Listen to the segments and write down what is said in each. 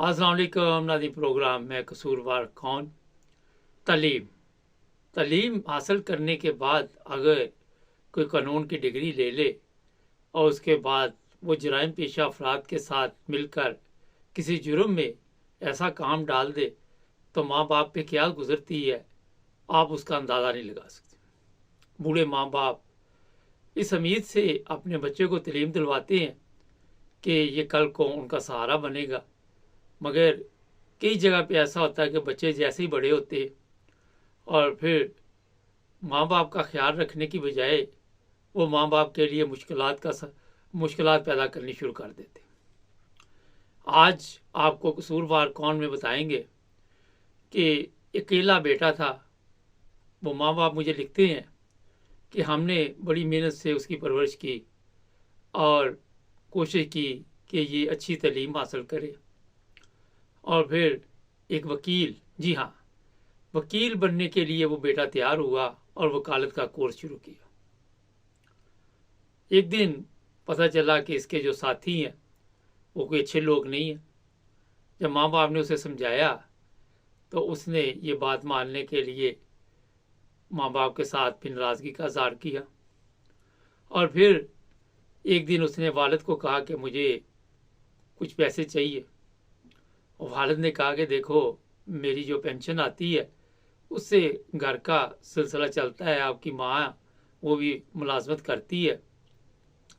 अस्सलाम वालेकुम नाज़रीन। प्रोग्राम में कसूरवार कौन। तालीम तालीम हासिल करने के बाद अगर कोई कानून की डिग्री ले ले और उसके बाद वो जराइम पेशा अफराद के साथ मिलकर किसी जुर्म में ऐसा काम डाल दे तो माँ बाप पे क्या गुजरती है, आप उसका अंदाज़ा नहीं लगा सकते। बूढ़े माँ बाप इस उम्मीद से अपने बच्चे को तालीम दिलवाते हैं कि ये कल को उनका सहारा बनेगा, मगर कई जगह पे ऐसा होता है कि बच्चे जैसे ही बड़े होते हैं और फिर माँ बाप का ख्याल रखने की बजाय वो माँ बाप के लिए मुश्किलात पैदा करनी शुरू कर देते। आज आपको कसूरवार कौन में बताएंगे कि अकेला बेटा था। वो माँ बाप मुझे लिखते हैं कि हमने बड़ी मेहनत से उसकी परवरिश की और कोशिश की कि ये अच्छी तालीम हासिल करे और फिर एक वकील, जी हाँ, वकील बनने के लिए वो बेटा तैयार हुआ और वकालत का कोर्स शुरू किया। एक दिन पता चला कि इसके जो साथी हैं वो कोई अच्छे लोग नहीं हैं। जब माँ बाप ने उसे समझाया तो उसने ये बात मानने के लिए माँ बाप के साथ फिर नाराज़गी का इज़हार किया और फिर एक दिन उसने वालिद को कहा कि मुझे कुछ पैसे चाहिए। और वालिद ने कहा कि देखो, मेरी जो पेंशन आती है उससे घर का सिलसिला चलता है, आपकी माँ वो भी मुलाजमत करती है,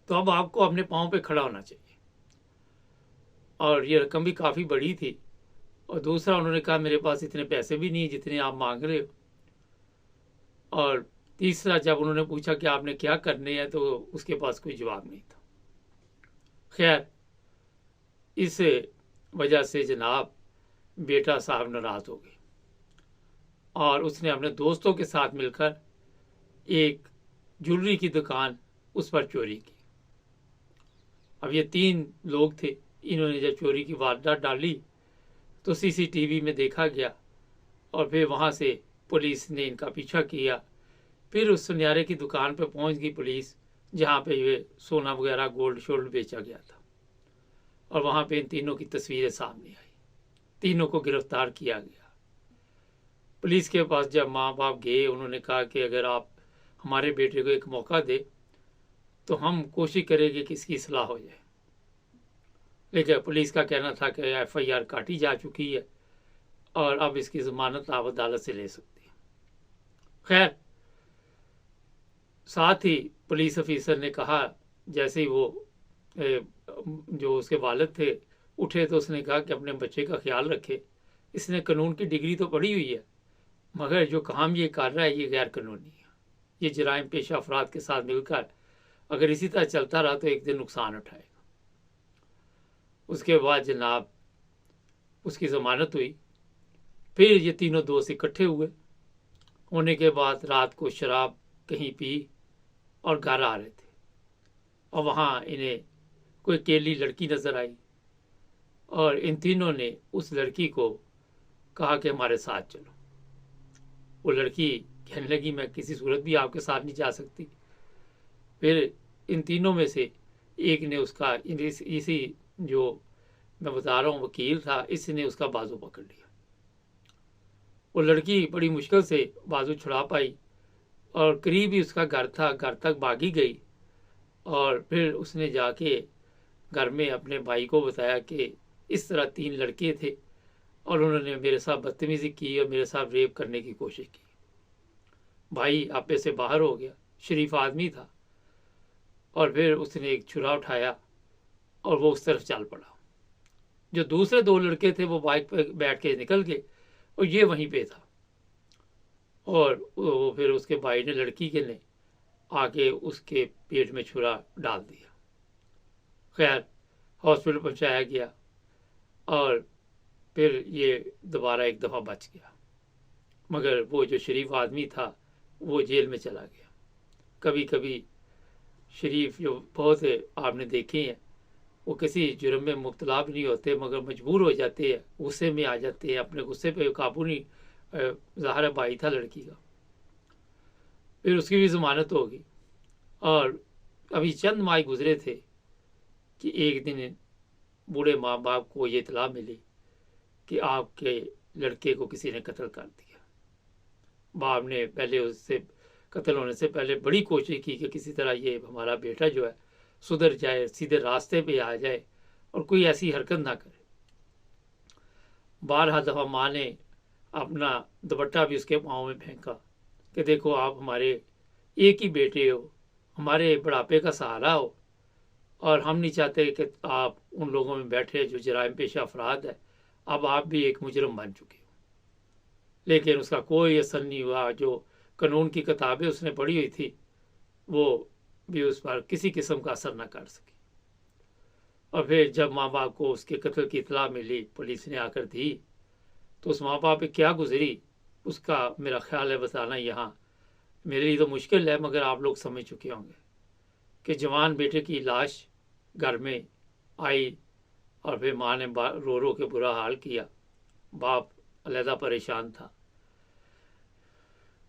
तो अब आपको अपने पाँव पे खड़ा होना चाहिए। और ये रकम भी काफ़ी बड़ी थी। और दूसरा उन्होंने कहा मेरे पास इतने पैसे भी नहीं जितने आप मांग रहे हो। और तीसरा जब उन्होंने पूछा कि आपने क्या करने हैं तो उसके पास कोई जवाब नहीं था। खैर, इस वजह से जनाब बेटा साहब नाराज़ हो गए और उसने अपने दोस्तों के साथ मिलकर एक ज्वेलरी की दुकान उस पर चोरी की। अब ये 3 लोग थे। इन्होंने जब चोरी की वारदात डाली तो सीसीटीवी में देखा गया और फिर वहाँ से पुलिस ने इनका पीछा किया। फिर उस सुनहरे की दुकान पर पहुँच गई पुलिस, जहाँ पे ये सोना वगैरह गोल्ड शोल्ड बेचा गया था। और वहाँ पे इन तीनों की तस्वीरें सामने आई। तीनों को गिरफ्तार किया गया। पुलिस के पास जब माँ बाप गए, उन्होंने कहा कि अगर आप हमारे बेटे को एक मौका दे तो हम कोशिश करेंगे कि इसकी इस्लाह हो जाए। लेकिन पुलिस का कहना था कि FIR काटी जा चुकी है और अब इसकी जमानत आप अदालत से ले सकते हैं। खैर, साथ ही पुलिस ऑफिसर ने कहा, जैसे ही वो जो उसके वालिद थे उठे तो उसने कहा कि अपने बच्चे का ख्याल रखे। इसने कानून की डिग्री तो पढ़ी हुई है, मगर जो काम ये कर रहा है ये गैर कानूनी है। ये जराइम पेशा अफराद के साथ मिलकर अगर इसी तरह चलता रहा तो एक दिन नुकसान उठाएगा। उसके बाद जनाब उसकी ज़मानत हुई। फिर ये तीनों दोस्त इकट्ठे हुए। होने के बाद रात को शराब कहीं पी और घर आ रहे थे और वहाँ इन्हें कोई अकेली लड़की नज़र आई और इन तीनों ने उस लड़की को कहा कि हमारे साथ चलो। वो लड़की कहने लगी मैं किसी सूरत भी आपके साथ नहीं जा सकती। फिर इन तीनों में से एक ने उसका इसी जो मैं बता रहा हूँ वकील था, इसने उसका बाजू पकड़ लिया। वो लड़की बड़ी मुश्किल से बाजू छुड़ा पाई और करीब ही उसका घर था, घर तक भागी गई। और फिर उसने जाके घर में अपने भाई को बताया कि इस तरह 3 लड़के थे और उन्होंने मेरे साथ बदतमीजी की और मेरे साथ रेप करने की कोशिश की। भाई आपे से बाहर हो गया, शरीफ आदमी था, और फिर उसने एक छुरा उठाया और वो उस तरफ चल पड़ा। जो दूसरे 2 लड़के थे वो बाइक पर बैठ के निकल गए और ये वहीं पे था। और वो फिर उसके भाई ने लड़की के ने आके उसके पेट में छुरा डाल दिया। खैर, हॉस्पिटल पहुंचाया गया और फिर ये दोबारा एक दफ़ा बच गया, मगर वो जो शरीफ आदमी था वो जेल में चला गया। कभी कभी शरीफ जो बहुत आपने देखे हैं वो किसी जुर्म में मुब्तला भी नहीं होते, मगर मजबूर हो जाते हैं, गुस्से में आ जाते हैं, अपने गुस्से पे काबू नहीं। ज़ाहिर भाई था लड़की का। फिर उसकी भी ज़मानत होगी और अभी चंद माह गुजरे थे कि एक दिन बूढ़े माँ बाप को ये इतला मिली कि आपके लड़के को किसी ने कत्ल कर दिया। बाप ने पहले उससे कत्ल होने से पहले बड़ी कोशिश की कि किसी तरह ये हमारा बेटा जो है सुधर जाए, सीधे रास्ते पे आ जाए और कोई ऐसी हरकत ना करे। 12 दफ़ा माँ ने अपना दुपट्टा भी उसके पाँव में फेंका कि देखो आप हमारे एक ही बेटे हो, हमारे बुढ़ापे का सहारा हो, और हम नहीं चाहते कि आप उन लोगों में बैठे जो जराइम पेशा अफराद है। अब आप भी एक मुजरम बन चुके हो। लेकिन उसका कोई असर नहीं हुआ। जो कानून की किताबें उसने पढ़ी हुई थी वो भी उस पर किसी किस्म का असर न कर सकी। और फिर जब माँ बाप को उसके कत्ल की इतला मिली, पुलिस ने आकर दी, तो उस माँ बाप पे क्या गुजरी उसका मेरा ख्याल है बताना यहाँ मेरे लिए तो मुश्किल है, मगर आप लोग समझ चुके होंगे कि जवान बेटे की लाश घर में आई और फिर माँ ने रो रो के बुरा हाल किया। बाप अलहदा परेशान था।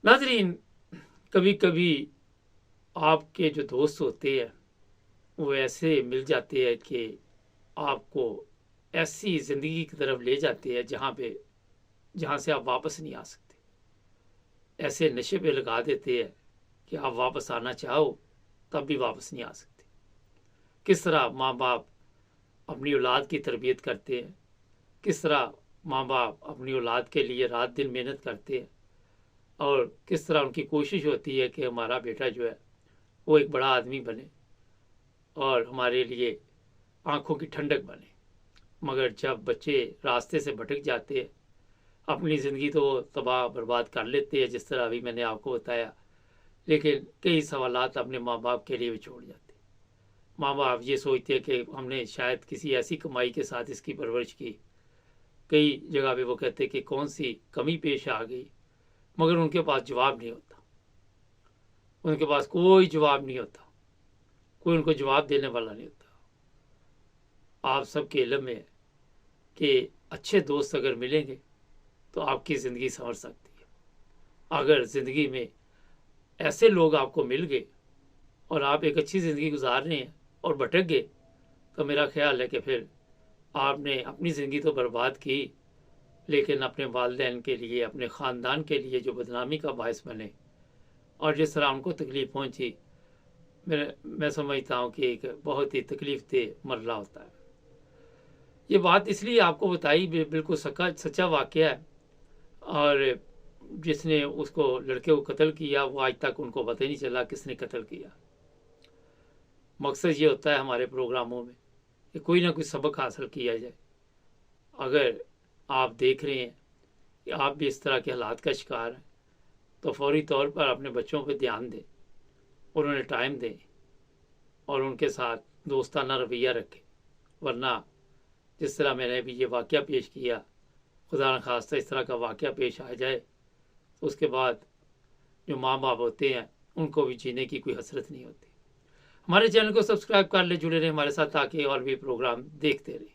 नाज़रीन, कभी कभी आपके जो दोस्त होते हैं वो ऐसे मिल जाते हैं कि आपको ऐसी ज़िंदगी की तरफ ले जाते हैं जहाँ से आप वापस नहीं आ सकते। ऐसे नशे पे लगा देते हैं कि आप वापस आना चाहो तब भी वापस नहीं आ सकते। किस तरह माँ बाप अपनी औलाद की तरबियत करते हैं, किस तरह माँ बाप अपनी औलाद के लिए रात दिन मेहनत करते हैं, और किस तरह उनकी कोशिश होती है कि हमारा बेटा जो है वो एक बड़ा आदमी बने और हमारे लिए आंखों की ठंडक बने। मगर जब बच्चे रास्ते से भटक जाते हैं, अपनी ज़िंदगी तो तबाह बर्बाद कर लेते हैं जिस तरह अभी मैंने आपको बताया, लेकिन कई सवालात अपने माँ बाप के लिए भी छोड़ जाते। माँ बाप ये सोचते हैं कि हमने शायद किसी ऐसी कमाई के साथ इसकी परवरिश की। कई जगह पे वो कहते हैं कि कौन सी कमी पेश आ गई, मगर उनके पास जवाब नहीं होता। उनके पास कोई जवाब नहीं होता, कोई उनको जवाब देने वाला नहीं होता। आप सबके इल्म में है कि अच्छे दोस्त अगर मिलेंगे तो आपकी ज़िंदगी संवर सकती है। अगर ज़िंदगी में ऐसे लोग आपको मिल गए और आप एक अच्छी ज़िंदगी गुजार रहे हैं और भटक गए, तो मेरा ख्याल है कि फिर आपने अपनी ज़िंदगी तो बर्बाद की, लेकिन अपने वालिदैन के लिए, अपने ख़ानदान के लिए जो बदनामी का बायस बने और जिस तरह उनको तकलीफ़ पहुंची, मैं समझता हूं कि एक बहुत ही तकलीफ़ देह मरला होता है। ये बात इसलिए आपको बताई, बिल्कुल सच्चा वाक़या है। और जिसने उसको लड़के को कत्ल किया वो आज तक उनको पता ही नहीं चला किसने कत्ल किया। मकसद ये होता है हमारे प्रोग्रामों में कि कोई ना कोई सबक हासिल किया जाए। अगर आप देख रहे हैं कि आप भी इस तरह के हालात का शिकार हैं तो फौरी तौर पर अपने बच्चों पर ध्यान दें, उन्हें टाइम दें और उनके साथ दोस्ताना रवैया रखें। वरना जिस तरह मैंने भी ये वाक़या पेश किया, खुदा न खास्ता इस तरह का वाक़या पेश आ जाए तो उसके बाद जो माँ बाप होते हैं उनको भी जीने की कोई हसरत नहीं होती। हमारे चैनल को सब्सक्राइब कर ले, जुड़े रहें हमारे साथ ताकि और भी प्रोग्राम देखते रहें।